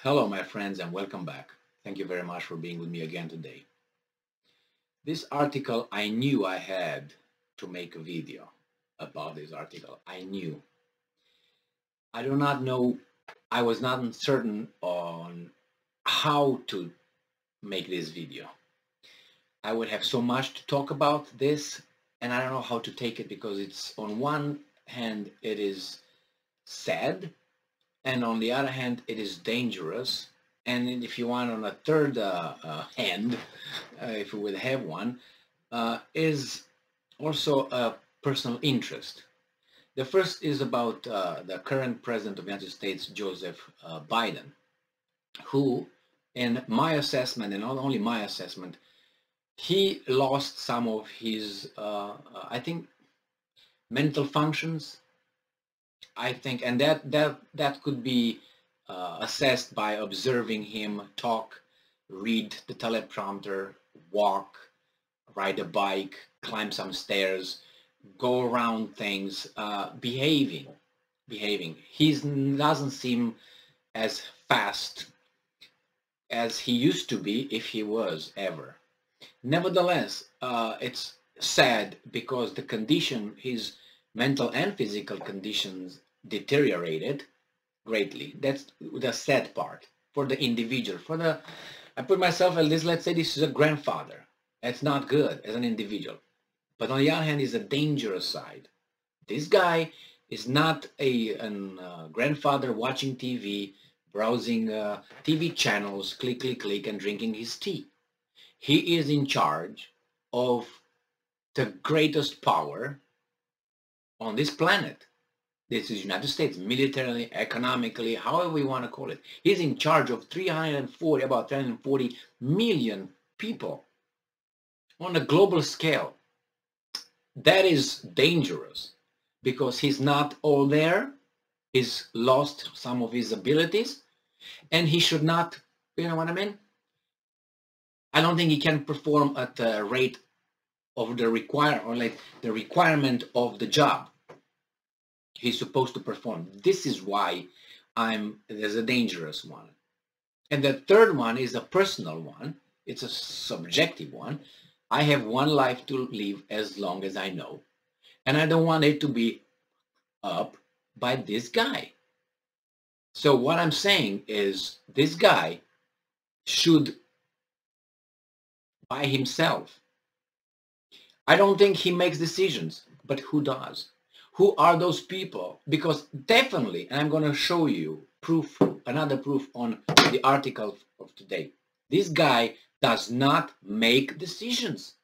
Hello, my friends, and welcome back. Thank you very much for being with me again today. This article, I knew I had to make a video about this article. I knew. I do not know, I was not certain on how to make this video. I would have so much to talk about this, and I don't know how to take it because it's, on one hand, it is sad, and on the other hand, it is dangerous. And if you want, on a third hand, if you would have one, is also a personal interest. The first is about the current president of the United States, Joseph Biden, who, in my assessment, and not only my assessment, he lost some of his, I think, mental functions. I think, and that could be assessed by observing him talk, read the teleprompter, walk, ride a bike, climb some stairs, go around things, behaving. He doesn't seem as fast as he used to be, if he was ever. Nevertheless, it's sad because the condition, his mental and physical conditions, deteriorated greatly. That's the sad part for the individual. I put myself at this, let's say this is a grandfather. That's not good as an individual. But on the other hand, is a dangerous side. This guy is not a grandfather watching TV, browsing TV channels, click, click, click, and drinking his tea. He is in charge of the greatest power on this planet. This is United States, militarily, economically, however we want to call it. He's in charge of about 340 million people on a global scale. That is dangerous because he's not all there. He's lost some of his abilities, and he should not, you know what I mean? I don't think he can perform at the rate of the requirement of the job he's supposed to perform. This is why there's a dangerous one. And the third one is a personal one. It's a subjective one. I have one life to live as long as I know. And I don't want it to be up by this guy. So what I'm saying is this guy should, by himself, I don't think he makes decisions, but who does? Who are those people? Because definitely, and I'm going to show you another proof on the article of today. This guy does not make decisions.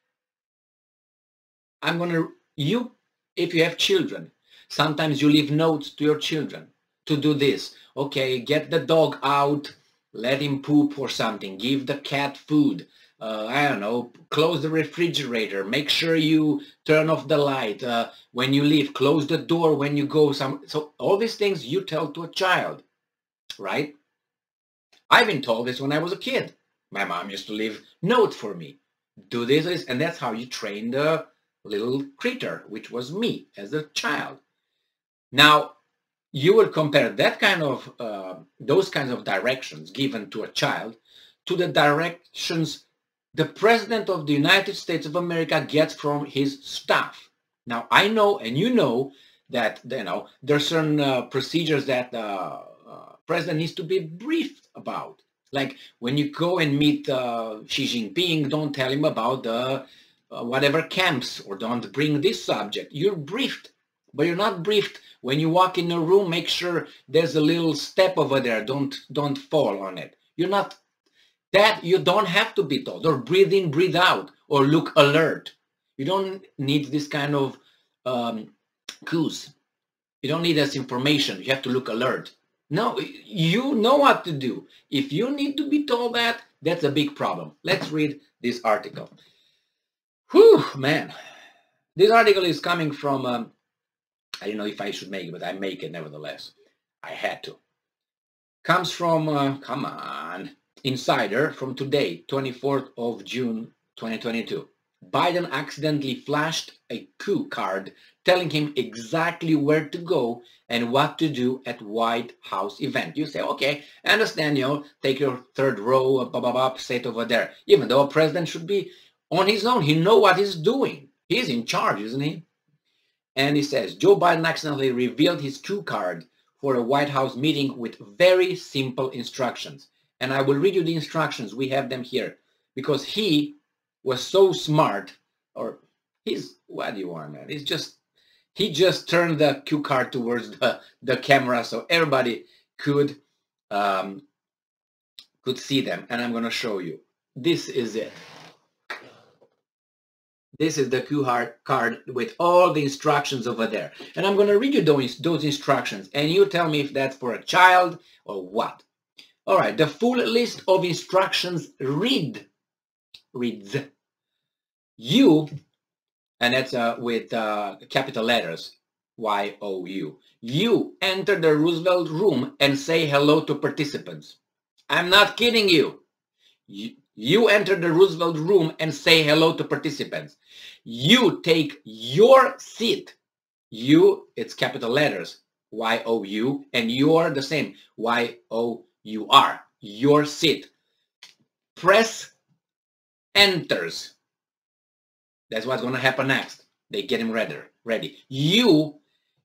If you have children, sometimes you leave notes to your children to do this. Okay, get the dog out, let him poop or something, give the cat food. I don't know, close the refrigerator, make sure you turn off the light. When you leave, close the door when you go. So all these things you tell to a child, right? I've been told this when I was a kid. My mom used to leave notes for me. Do this, and that's how you train the little creature, which was me as a child. Now, you will compare that kind of, those kinds of directions given to a child to the directions the President of the United States of America gets from his staff. Now, I know, and you know, that there are certain procedures that the President needs to be briefed about. Like when you go and meet Xi Jinping, don't tell him about the whatever camps, or don't bring this subject. You're briefed, but you're not briefed when you walk in a room. Make sure there's a little step over there. Don't fall on it. You're not. That you don't have to be told, or breathe in, breathe out, or look alert. You don't need this kind of cues. You don't need this information. You have to look alert. No, you know what to do. If you need to be told that, that's a big problem. Let's read this article. Whew, man. This article is coming from, I don't know if I should make it, but I make it nevertheless. I had to. Comes from, come on, Insider, from today, 24th of June, 2022. Biden accidentally flashed a cue card telling him exactly where to go and what to do at White House event. You say, okay, I understand, take your third row, blah, blah, blah, sit over there. Even though a president should be on his own. He knows what he's doing. He's in charge, isn't he? And he says, Joe Biden accidentally revealed his cue card for a White House meeting with very simple instructions. And I will read you the instructions. We have them here. Because he was so smart, or what do you want, man? He just turned the cue card towards the camera so everybody could see them. And I'm going to show you. This is it. This is the cue card with all the instructions over there. And I'm going to read you those instructions. And you tell me if that's for a child or what. All right. The full list of instructions reads, you, and that's with capital letters, Y-O-U. You enter the Roosevelt room and say hello to participants. I'm not kidding you. You enter the Roosevelt room and say hello to participants. You take your seat. You, it's capital letters, Y-O-U, and you're the same, Y-O-U-R, your seat. Press enters. That's what's going to happen next. They get him ready. You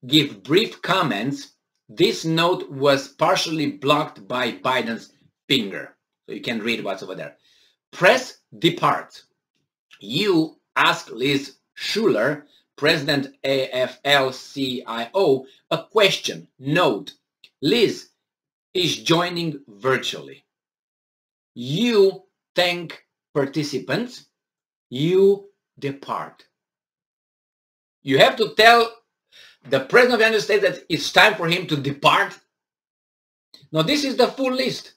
give brief comments. This note was partially blocked by Biden's finger, so you can't read what's over there. Press depart. You ask Liz Schuler, President AFL-CIO, a question. Note, Liz is joining virtually. You thank participants. You depart. You have to tell the President of the United States that it's time for him to depart. Now, this is the full list.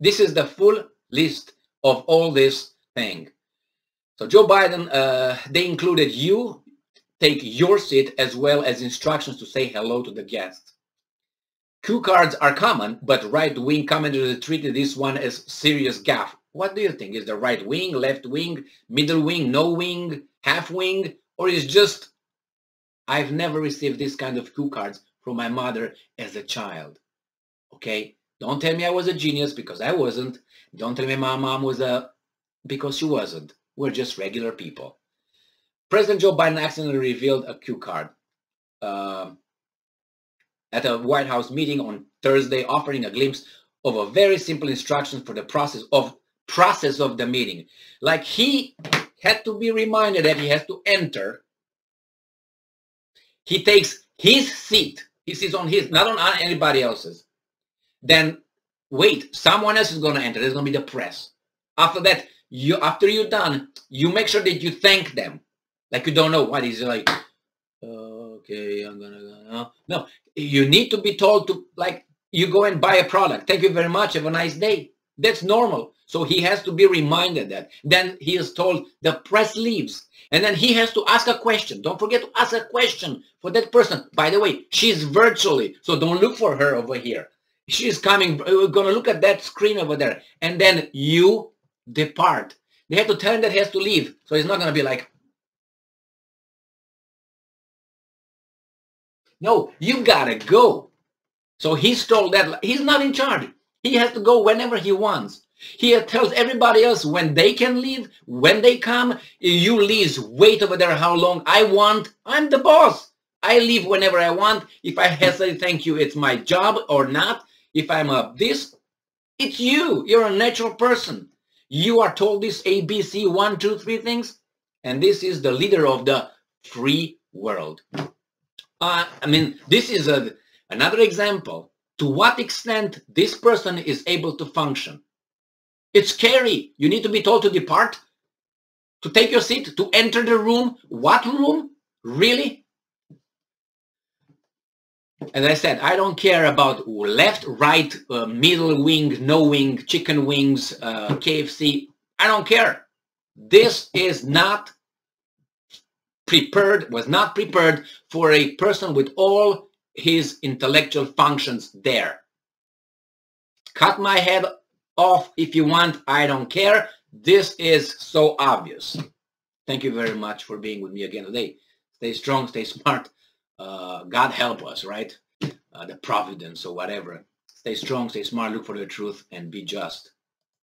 This is the full list of all this thing. So Joe Biden, they included you take your seat as well as instructions to say hello to the guests. Cue cards are common, but right-wing commenters treated this one as serious gaffe. What do you think? Is the right wing, left wing, middle wing, no wing, half wing, or is just, I've never received this kind of cue cards from my mother as a child. Okay? Don't tell me I was a genius, because I wasn't. Don't tell me my mom was because she wasn't. We're just regular people. President Joe Biden accidentally revealed a cue card at a White House meeting on Thursday, offering a glimpse of a very simple instruction for the process of the meeting. Like he had to be reminded that he has to enter. He takes his seat. He sits on his, not on anybody else's. Then wait, someone else is going to enter. There's going to be the press. After that, after you're done, you make sure that you thank them. Like you don't know what is like, okay, I'm going to go. No, you need to be told to, like, you go and buy a product. Thank you very much. Have a nice day. That's normal. So he has to be reminded that. Then he is told the press leaves. And then he has to ask a question. Don't forget to ask a question for that person. By the way, she's virtually, so don't look for her over here. She's coming. We're going to look at that screen over there. And then you depart. They have to tell him that he has to leave. So he's not going to be like, no, you got to go. So he's told that he's not in charge. He has to go whenever he wants. He tells everybody else when they can leave, when they come. You leave, wait over there how long I want. I'm the boss. I leave whenever I want. If I have to say thank you, it's my job or not. If I'm this, it's you. You're a natural person. You are told this ABC 1, 2, 3 things. And this is the leader of the free world. I mean, this is another example to what extent this person is able to function. It's scary. You need to be told to depart, to take your seat, to enter the room. What room? Really? As I said, I don't care about left, right, middle wing, no wing, chicken wings, KFC. I don't care. This is not prepared, was not prepared for a person with all his intellectual functions there. Cut my head off if you want. I don't care. This is so obvious. Thank you very much for being with me again today. Stay strong, stay smart. God help us, right? The providence or whatever. Stay strong, stay smart, look for the truth, and be just.